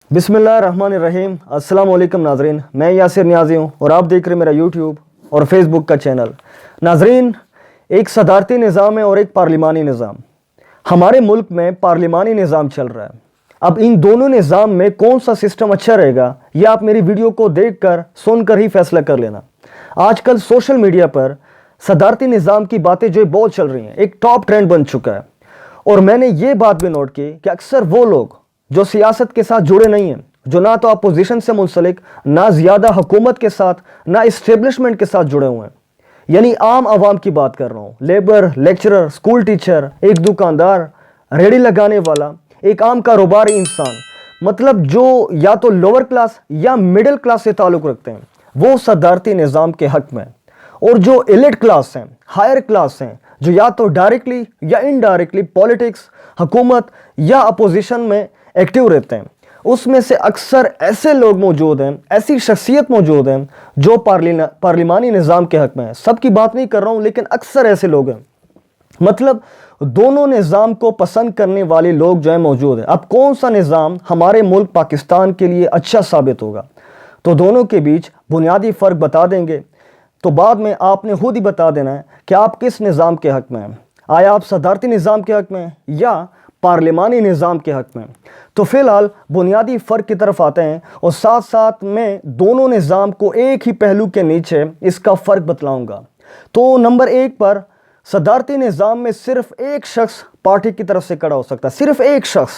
بسم اللہ الرحمن الرحیم۔ السلام علیکم ناظرین، میں یاسر نیازی ہوں اور آپ دیکھ رہے ہیں میرا یوٹیوب اور فیس بک کا چینل۔ ناظرین، ایک صدارتی نظام ہے اور ایک پارلیمانی نظام۔ ہمارے ملک میں پارلیمانی نظام چل رہا ہے۔ اب ان دونوں نظام میں کون سا سسٹم اچھا رہے گا یہ آپ میری ویڈیو کو دیکھ کر سن کر ہی فیصلہ کر لینا۔ آج کل سوشل میڈیا پر صدارتی نظام کی باتیں جو بہت چل رہی ہیں، ایک ٹاپ ٹرینڈ بن چکا ہے۔ اور میں نے یہ بات بھی نوٹ کی کہ اکثر وہ لوگ جو سیاست کے ساتھ جڑے نہیں ہیں، جو نہ تو اپوزیشن سے منسلک، نہ زیادہ حکومت کے ساتھ، نہ اسٹیبلشمنٹ کے ساتھ جڑے ہوئے ہیں، یعنی عام عوام کی بات کر رہا ہوں، لیبر، لیکچرر، اسکول ٹیچر، ایک دکاندار، ریڑھی لگانے والا، ایک عام کاروباری انسان، مطلب جو یا تو لوور کلاس یا مڈل کلاس سے تعلق رکھتے ہیں، وہ صدارتی نظام کے حق میں۔ اور جو ایلیٹ کلاس ہیں، ہائر کلاس ہیں، جو یا تو ڈائریکٹلی یا انڈائریکٹلی پولیٹکس، حکومت یا اپوزیشن میں ایکٹیو رہتے ہیں، اس میں سے اکثر ایسے لوگ موجود ہیں، ایسی شخصیت موجود ہیں جو پارلیمانی نظام کے حق میں ہیں۔ سب کی بات نہیں کر رہا ہوں، لیکن اکثر ایسے لوگ ہیں، مطلب دونوں نظام کو پسند کرنے والے لوگ جو ہیں موجود ہیں۔ اب کون سا نظام ہمارے ملک پاکستان کے لیے اچھا ثابت ہوگا، تو دونوں کے بیچ بنیادی فرق بتا دیں گے۔ تو بعد میں آپ نے خود ہی بتا دینا ہے کہ آپ کس نظام کے حق میں ہیں، آیا آپ صدارتی نظام کے حق میں ہیں یا پارلیمانی نظام کے حق میں۔ تو فی الحال بنیادی فرق کی طرف آتے ہیں اور ساتھ ساتھ میں دونوں نظام کو ایک ہی پہلو کے نیچے اس کا فرق بتلاؤں گا۔ تو نمبر 1 پر صدارتی نظام میں صرف ایک شخص پارٹی کی طرف سے کھڑا ہو سکتا ہے، صرف ایک شخص،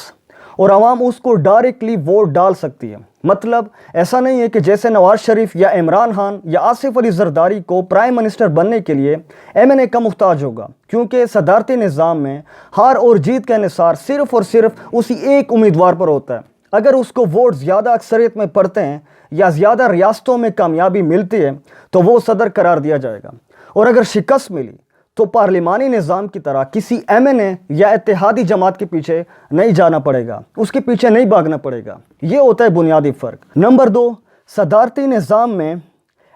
اور عوام اس کو ڈائریکٹلی ووٹ ڈال سکتی ہے۔ مطلب ایسا نہیں ہے کہ جیسے نواز شریف یا عمران خان یا آصف علی زرداری کو پرائم منسٹر بننے کے لیے ایم این اے کا محتاج ہوگا، کیونکہ صدارتی نظام میں ہار اور جیت کا انحصار صرف اور صرف اسی ایک امیدوار پر ہوتا ہے۔ اگر اس کو ووٹ زیادہ اکثریت میں پڑتے ہیں یا زیادہ ریاستوں میں کامیابی ملتی ہے تو وہ صدر قرار دیا جائے گا، اور اگر شکست ملی تو پارلیمانی نظام کی طرح کسی ایم این اے یا اتحادی جماعت کے پیچھے نہیں جانا پڑے گا، اس کے پیچھے نہیں بھاگنا پڑے گا۔ یہ ہوتا ہے بنیادی فرق۔ نمبر 2، صدارتی نظام میں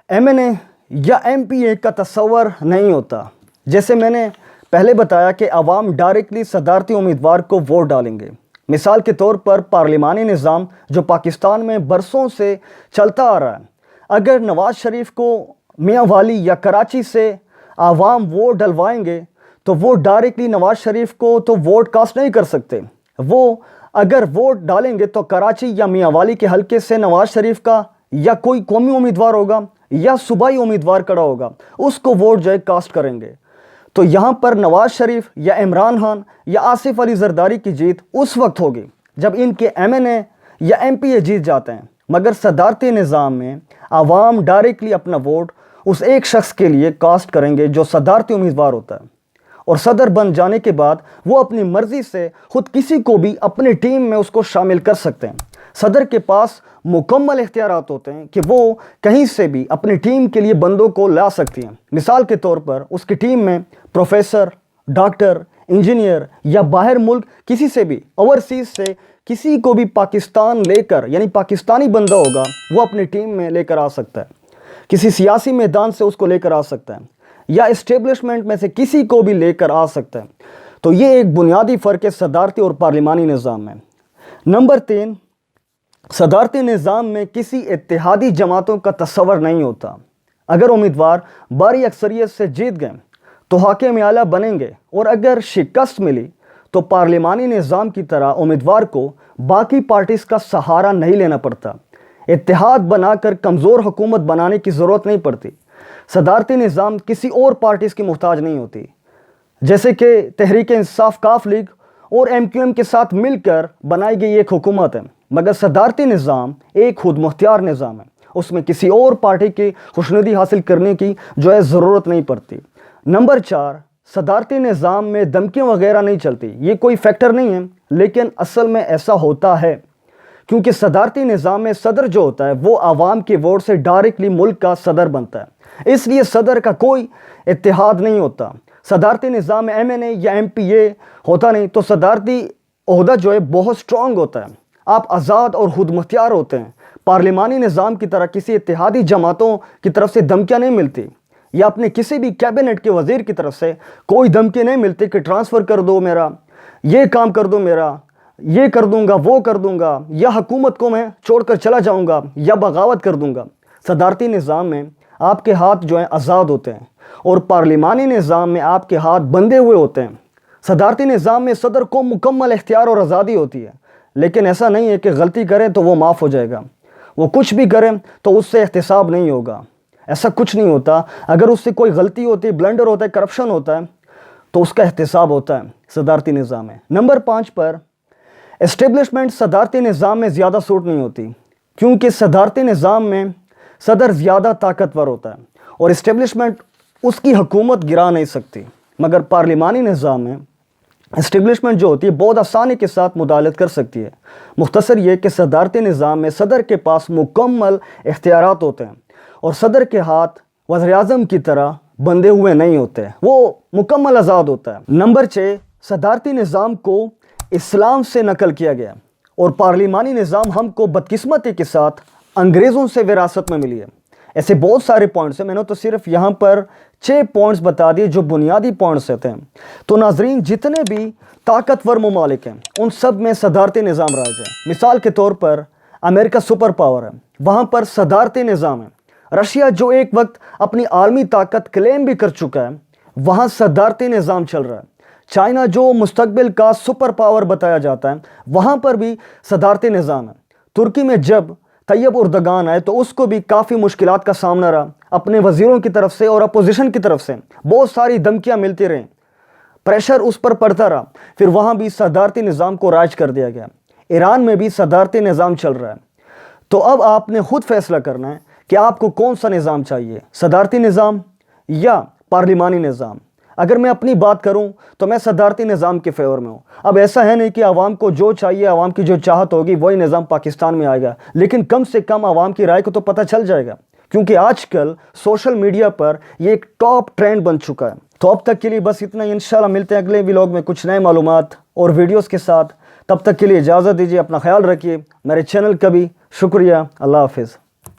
ایم این اے یا ایم پی اے کا تصور نہیں ہوتا۔ جیسے میں نے پہلے بتایا کہ عوام ڈائریکٹلی صدارتی امیدوار کو ووٹ ڈالیں گے۔ مثال کے طور پر پارلیمانی نظام جو پاکستان میں برسوں سے چلتا آ رہا ہے، اگر نواز شریف کو میاں والی یا کراچی سے عوام ووٹ ڈلوائیں گے تو وہ ڈائریکٹلی نواز شریف کو تو ووٹ کاسٹ نہیں کر سکتے۔ وہ اگر ووٹ ڈالیں گے تو کراچی یا میاں والی کے حلقے سے نواز شریف کا یا کوئی قومی امیدوار ہوگا یا صوبائی امیدوار کھڑا ہوگا، اس کو ووٹ جو ہے کاسٹ کریں گے۔ تو یہاں پر نواز شریف یا عمران خان یا آصف علی زرداری کی جیت اس وقت ہوگی جب ان کے ایم این اے یا ایم پی اے جیت جاتے ہیں، مگر صدارتی نظام میں عوام ڈائریکٹلی اپنا ووٹ اس ایک شخص کے لیے کاسٹ کریں گے جو صدارتی امیدوار ہوتا ہے، اور صدر بن جانے کے بعد وہ اپنی مرضی سے خود کسی کو بھی اپنے ٹیم میں اس کو شامل کر سکتے ہیں۔ صدر کے پاس مکمل اختیارات ہوتے ہیں کہ وہ کہیں سے بھی اپنی ٹیم کے لیے بندوں کو لا سکتی ہیں۔ مثال کے طور پر اس کی ٹیم میں پروفیسر، ڈاکٹر، انجینئر یا باہر ملک کسی سے بھی، اوورسیز سے کسی کو بھی پاکستان لے کر، یعنی پاکستانی بندہ ہوگا، وہ اپنی ٹیم میں لے کر آ سکتا ہے۔ کسی سیاسی میدان سے اس کو لے کر آ سکتا ہے یا اسٹیبلشمنٹ میں سے کسی کو بھی لے کر آ سکتا ہے۔ تو یہ ایک بنیادی فرق ہے صدارتی اور پارلیمانی نظام میں۔ نمبر 3، صدارتی نظام میں کسی اتحادی جماعتوں کا تصور نہیں ہوتا۔ اگر امیدوار بھاری اکثریت سے جیت گئے تو حاکم اعلیٰ بنیں گے، اور اگر شکست ملی تو پارلیمانی نظام کی طرح امیدوار کو باقی پارٹیز کا سہارا نہیں لینا پڑتا، اتحاد بنا کر کمزور حکومت بنانے کی ضرورت نہیں پڑتی۔ صدارتی نظام کسی اور پارٹیز کی محتاج نہیں ہوتی، جیسے کہ تحریک انصاف کاف لیگ اور ایم کیو ایم کے ساتھ مل کر بنائی گئی ایک حکومت ہے، مگر صدارتی نظام ایک خود مختار نظام ہے، اس میں کسی اور پارٹی کی خوشنودی حاصل کرنے کی جو ہے ضرورت نہیں پڑتی۔ نمبر 4، صدارتی نظام میں دھمکیاں وغیرہ نہیں چلتی۔ یہ کوئی فیکٹر نہیں ہے، لیکن اصل میں ایسا ہوتا ہے، کیونکہ صدارتی نظام میں صدر جو ہوتا ہے وہ عوام کے ووٹ سے ڈائریکٹلی ملک کا صدر بنتا ہے، اس لیے صدر کا کوئی اتحاد نہیں ہوتا۔ صدارتی نظام میں ایم این اے یا ایم پی اے ہوتا نہیں، تو صدارتی عہدہ جو ہے بہت سٹرونگ ہوتا ہے، آپ آزاد اور خود مختار ہوتے ہیں۔ پارلیمانی نظام کی طرح کسی اتحادی جماعتوں کی طرف سے دھمکیاں نہیں ملتی، یا اپنے کسی بھی کیبنٹ کے وزیر کی طرف سے کوئی دھمکی نہیں ملتی کہ ٹرانسفر کر دو میرا، یہ کام کر دو میرا، یہ کر دوں گا وہ کر دوں گا، یا حکومت کو میں چھوڑ کر چلا جاؤں گا، یا بغاوت کر دوں گا۔ صدارتی نظام میں آپ کے ہاتھ جو ہیں آزاد ہوتے ہیں، اور پارلیمانی نظام میں آپ کے ہاتھ بندھے ہوئے ہوتے ہیں۔ صدارتی نظام میں صدر کو مکمل اختیار اور آزادی ہوتی ہے، لیکن ایسا نہیں ہے کہ غلطی کریں تو وہ معاف ہو جائے گا، وہ کچھ بھی کریں تو اس سے احتساب نہیں ہوگا۔ ایسا کچھ نہیں ہوتا۔ اگر اس سے کوئی غلطی ہوتی ہے، بلنڈر ہوتا ہے، کرپشن ہوتا ہے، تو اس کا احتساب ہوتا ہے صدارتی نظام میں۔ نمبر 5 پر اسٹیبلشمنٹ صدارتی نظام میں زیادہ سوٹ نہیں ہوتی، کیونکہ صدارتی نظام میں صدر زیادہ طاقتور ہوتا ہے اور اسٹیبلشمنٹ اس کی حکومت گرا نہیں سکتی، مگر پارلیمانی نظام میں اسٹیبلشمنٹ جو ہوتی ہے بہت آسانی کے ساتھ مداخلت کر سکتی ہے۔ مختصر یہ کہ صدارتی نظام میں صدر کے پاس مکمل اختیارات ہوتے ہیں، اور صدر کے ہاتھ وزیر اعظم کی طرح بندھے ہوئے نہیں ہوتے، وہ مکمل آزاد ہوتا ہے۔ نمبر 6، صدارتی نظام کو اسلام سے نقل کیا گیا، اور پارلیمانی نظام ہم کو بدقسمتی کے ساتھ انگریزوں سے وراثت میں ملی ہے۔ ایسے بہت سارے پوائنٹس ہیں، میں نے تو صرف یہاں پر 6 پوائنٹس بتا دیے جو بنیادی پوائنٹس ہوتے ہیں۔ تو ناظرین، جتنے بھی طاقتور ممالک ہیں ان سب میں صدارتی نظام رائج ہے۔ مثال کے طور پر امریکہ سپر پاور ہے، وہاں پر صدارتی نظام ہے۔ رشیا جو ایک وقت اپنی عالمی طاقت کلیم بھی کر چکا ہے، وہاں صدارتی نظام چل رہا ہے۔ چائنا جو مستقبل کا سپر پاور بتایا جاتا ہے، وہاں پر بھی صدارتی نظام ہے۔ ترکی میں جب طیب اردگان آئے تو اس کو بھی کافی مشکلات کا سامنا رہا، اپنے وزیروں کی طرف سے اور اپوزیشن کی طرف سے بہت ساری دھمکیاں ملتی رہیں، پریشر اس پر پڑتا رہا، پھر وہاں بھی صدارتی نظام کو رائج کر دیا گیا۔ ایران میں بھی صدارتی نظام چل رہا ہے۔ تو اب آپ نے خود فیصلہ کرنا ہے کہ آپ کو کون سا نظام چاہیے، صدارتی نظام یا پارلیمانی نظام۔ اگر میں اپنی بات کروں تو میں صدارتی نظام کے فیور میں ہوں۔ اب ایسا ہے نہیں کہ عوام کو جو چاہیے، عوام کی جو چاہت ہوگی وہی نظام پاکستان میں آئے گا، لیکن کم سے کم عوام کی رائے کو تو پتہ چل جائے گا، کیونکہ آج کل سوشل میڈیا پر یہ ایک ٹاپ ٹرینڈ بن چکا ہے۔ تو اب تک کے لیے بس اتنا ہی، انشاءاللہ ملتے ہیں اگلے ولاگ میں کچھ نئے معلومات اور ویڈیوز کے ساتھ۔ تب تک کے لیے اجازت دیجیے، اپنا خیال رکھیے، میرے چینل کا بھی شکریہ۔ اللہ حافظ۔